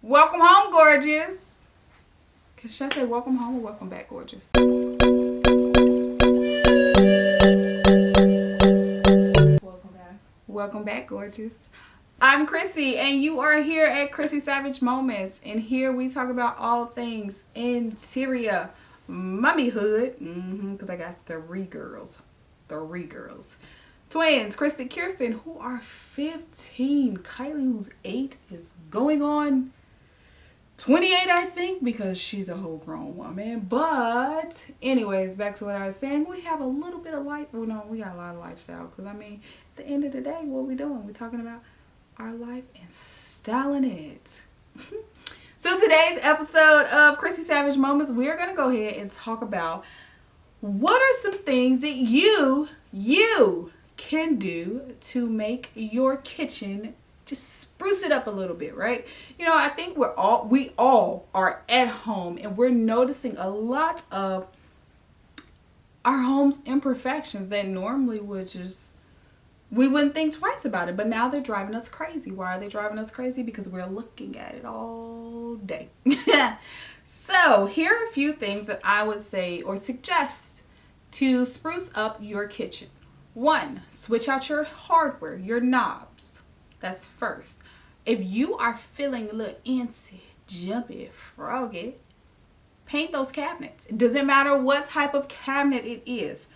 Welcome home, gorgeous. Should I say welcome home or welcome back, gorgeous? Welcome back. Welcome back, gorgeous. I'm Chrissy, and you are here at Chrissy Savage Moments. And here we talk about all things interior mommyhood. Because I got three girls. Twins, Kristen, Kirsten, who are 15. Kylie, who's 8, is going on 28, I think, because she's a whole grown woman. But anyways, back to what I was saying. We have a little bit of life. Well, no, we got a lot of lifestyle. Because, at the end of the day, what we doing? We're talking about our life and styling it. So today's episode of Chrissy Savage Moments, we're going to go ahead and talk about what are some things that you can do to make your kitchen just spruce it up a little bit, right? I think we all are at home, and we're noticing a lot of our home's imperfections that normally we wouldn't think twice about it, but now they're driving us crazy. Why are they driving us crazy? Because we're looking at it all day. So here are a few things that I would say or suggest to spruce up your kitchen. 1, switch out your hardware, your knobs. That's first. If you are feeling a little antsy, jumpy, froggy, paint those cabinets. It doesn't matter what type of cabinet it is.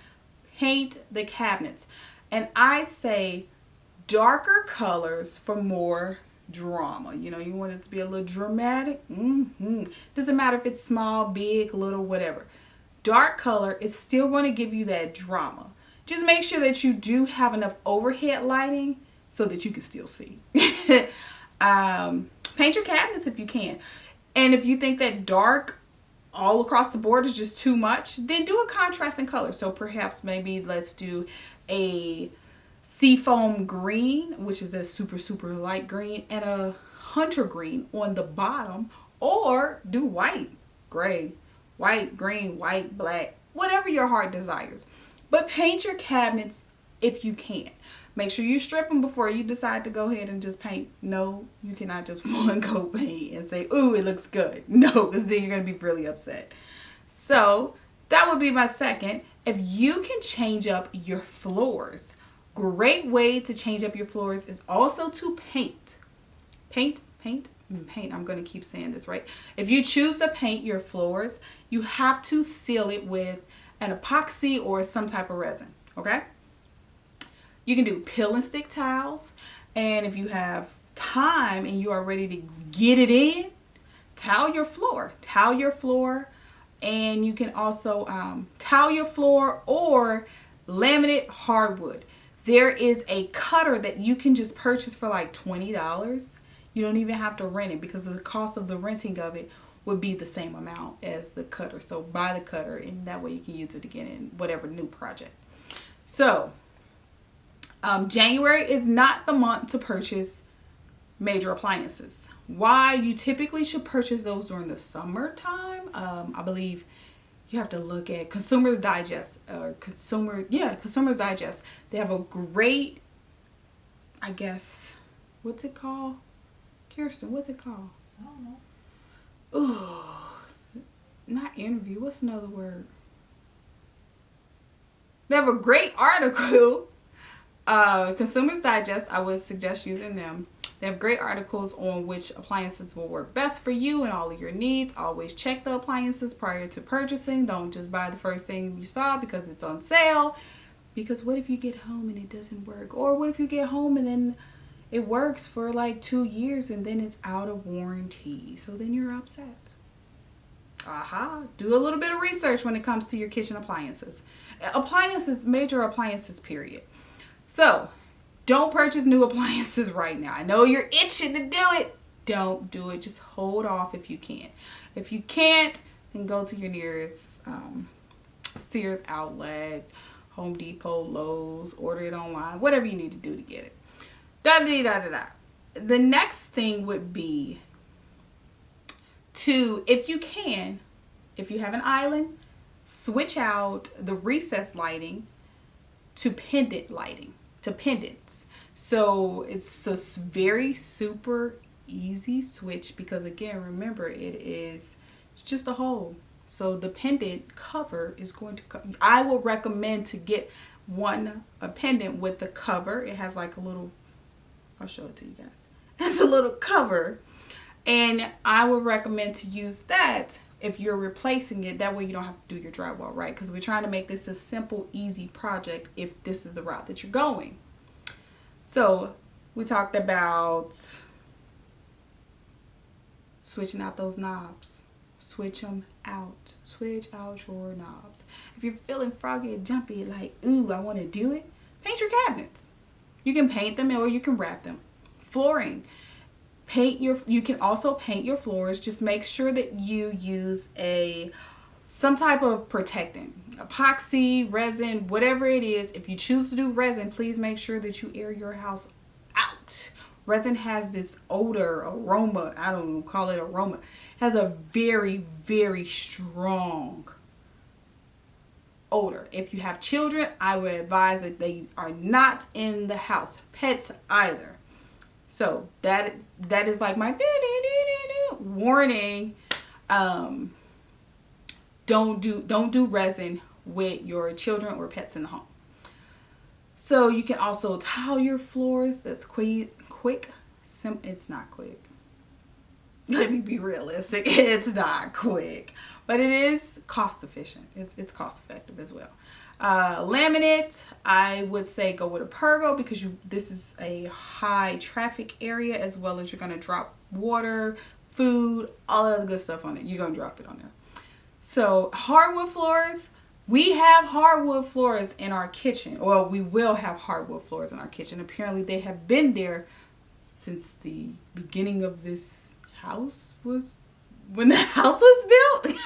Paint the cabinets. And I say darker colors for more drama. You want it to be a little dramatic. Doesn't matter if it's small, big, little, whatever. Dark color is still going to give you that drama. Just make sure that you do have enough overhead lighting so that you can still see. Paint your cabinets if you can. And if you think that dark all across the board is just too much, then do a contrasting color. So perhaps maybe let's do a seafoam green, which is the super light green, and a hunter green on the bottom, or do white, gray, white, green, white, black, whatever your heart desires. But paint your cabinets if you can. Make sure you strip them before you decide to go ahead and just paint. No, you cannot just one go paint and say, ooh, it looks good. No, because then you're going to be really upset. So that would be my second. If you can change up your floors, great way to change up your floors is also to paint. Paint. I'm going to keep saying this, right? If you choose to paint your floors, you have to seal it with an epoxy or some type of resin, okay? You can do peel and stick tiles, and if you have time and you are ready to get it in, tile your floor, and you can also tile your floor or laminate hardwood. There is a cutter that you can just purchase for like $20. You don't even have to rent it because the cost of the renting of it would be the same amount as the cutter. So buy the cutter, and that way you can use it again in whatever new project. So January is not the month to purchase major appliances. Why? You typically should purchase those during the summertime. I believe you have to look at Consumer's Digest. Consumer's Digest. They have a great, I guess, what's it called? Kirsten, what's it called? I don't know. Ooh, not interview. What's another word? They have a great article. Consumer's Digest, I would suggest using them. They have great articles on which appliances will work best for you and all of your needs. Always check the appliances prior to purchasing. Don't just buy the first thing you saw because it's on sale. Because what if you get home and it doesn't work? Or what if you get home and then it works for like 2 years and then it's out of warranty? So then you're upset. Do a little bit of research when it comes to your kitchen appliances. Major appliances, period. So, don't purchase new appliances right now. I know you're itching to do it. Don't do it. Just hold off if you can. If you can't, then go to your nearest Sears outlet, Home Depot, Lowe's, order it online, whatever you need to do to get it. The next thing would be to, if you can, if you have an island, switch out the recessed lighting to pendant lighting, to pendants. So it's just very super easy switch because, again, remember, it's just a hole. So the pendant cover is going to come. I will recommend to get a pendant with the cover. It has like a little, I'll show it to you guys. It has a little cover. And I would recommend to use that if you're replacing it. That way you don't have to do your drywall, right? Because we're trying to make this a simple, easy project if this is the route that you're going. So we talked about switching out those knobs. Switch them out. Switch out your knobs. If you're feeling froggy and jumpy, like, ooh, I want to do it, paint your cabinets. You can paint them or you can wrap them. Flooring. You can also paint your floors. Just make sure that you use some type of protectant. Epoxy, resin, whatever it is. If you choose to do resin, please make sure that you air your house out. Resin has this odor, aroma. I don't even call it aroma. It has a very, very strong odor. If you have children, I would advise that they are not in the house. Pets either. So that is like my warning. Don't do resin with your children or pets in the home. So you can also tile your floors. That's quick. It's not quick. Let me be realistic. It's not quick, but it is cost efficient. It's cost effective as well. Laminate, I would say go with a pergo because this is a high traffic area, as well as you're going to drop water, food, all of the good stuff on it. You're going to drop it on there. So hardwood floors, we have hardwood floors in our kitchen, or we will have hardwood floors in our kitchen. Apparently they have been there since the beginning of this house when the house was built.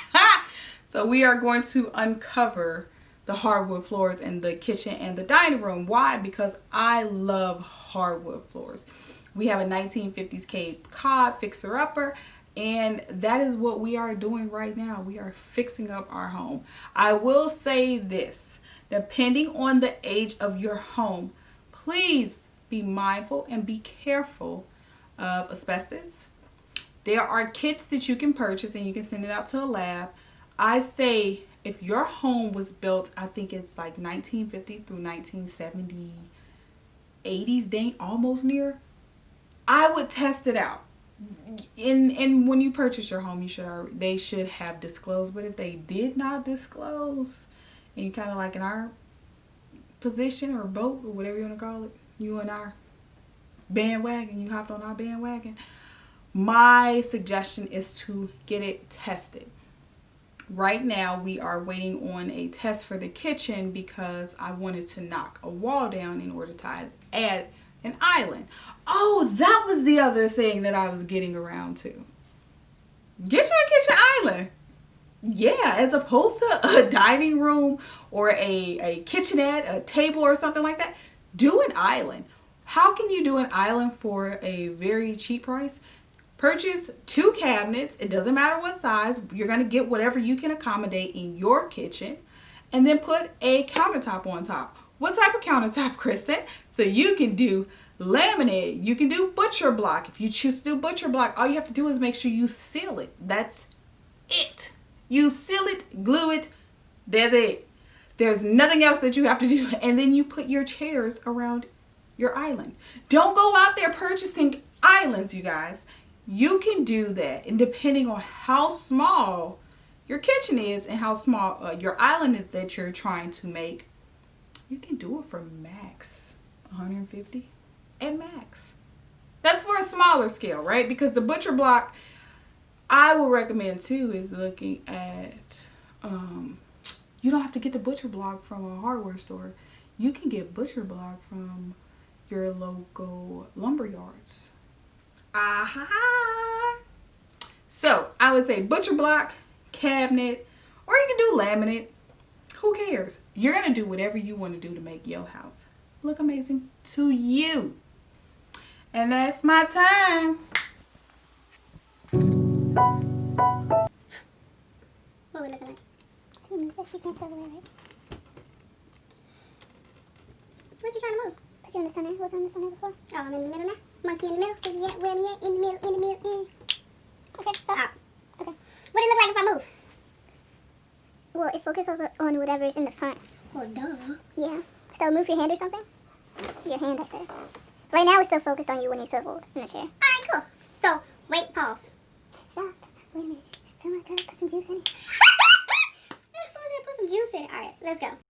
So we are going to uncover the hardwood floors in the kitchen and the dining room. Why? Because I love hardwood floors. We have a 1950s Cape Cod fixer-upper, and that is what we are doing right now. We are fixing up our home. I will say this, depending on the age of your home, please be mindful and be careful of asbestos. There are kits that you can purchase and you can send it out to a lab. I say if your home was built, I think it's like 1950 through 1970, 80s, dang, almost near, I would test it out. And when you purchase your home, they should have disclosed. But if they did not disclose, and you kind of like in our position or boat or whatever you want to call it, you and our bandwagon, you hopped on our bandwagon, my suggestion is to get it tested. Right now we are waiting on a test for the kitchen because I wanted to knock a wall down in order to add an island. Oh, that was the other thing that I was getting around to. Get you a kitchen island. Yeah, as opposed to a dining room or a kitchenette, a table or something like that, do an island. How can you do an island for a very cheap price? Purchase 2 cabinets. It doesn't matter what size. You're going to get whatever you can accommodate in your kitchen. And then put a countertop on top. What type of countertop, Kristen? So you can do laminate. You can do butcher block. If you choose to do butcher block, all you have to do is make sure you seal it. That's it. You seal it, glue it. That's it. There's nothing else that you have to do. And then you put your chairs around your island. Don't go out there purchasing islands, you guys. You can do that, and depending on how small your kitchen is and how small your island is that you're trying to make, you can do it for max 150 at max. That's for a smaller scale, right? Because the butcher block, I will recommend too, is looking at you don't have to get the butcher block from a hardware store. You can get butcher block from your local lumber yards. Aha! So I would say butcher block, cabinet, or you can do laminate. Who cares? You're going to do whatever you want to do to make your house look amazing to you. And that's my time. What we looking like? You can't serve away, right? What you trying to move? Put you in the center. Was I in the center before? Oh, I'm in the middle now? Monkey in the middle. So yeah, where me at? In the middle, in the middle. Okay, stop. Okay. What does it look like if I move? Well, it focuses on whatever's in the front. Well, duh. Yeah. So move your hand or something? Your hand, I said. Right now it's still focused on you when you swiveled in the chair. Alright, cool. So, wait, pause. Stop. Wait a minute. Come on, put some juice in it. Put some juice in it. Alright, let's go.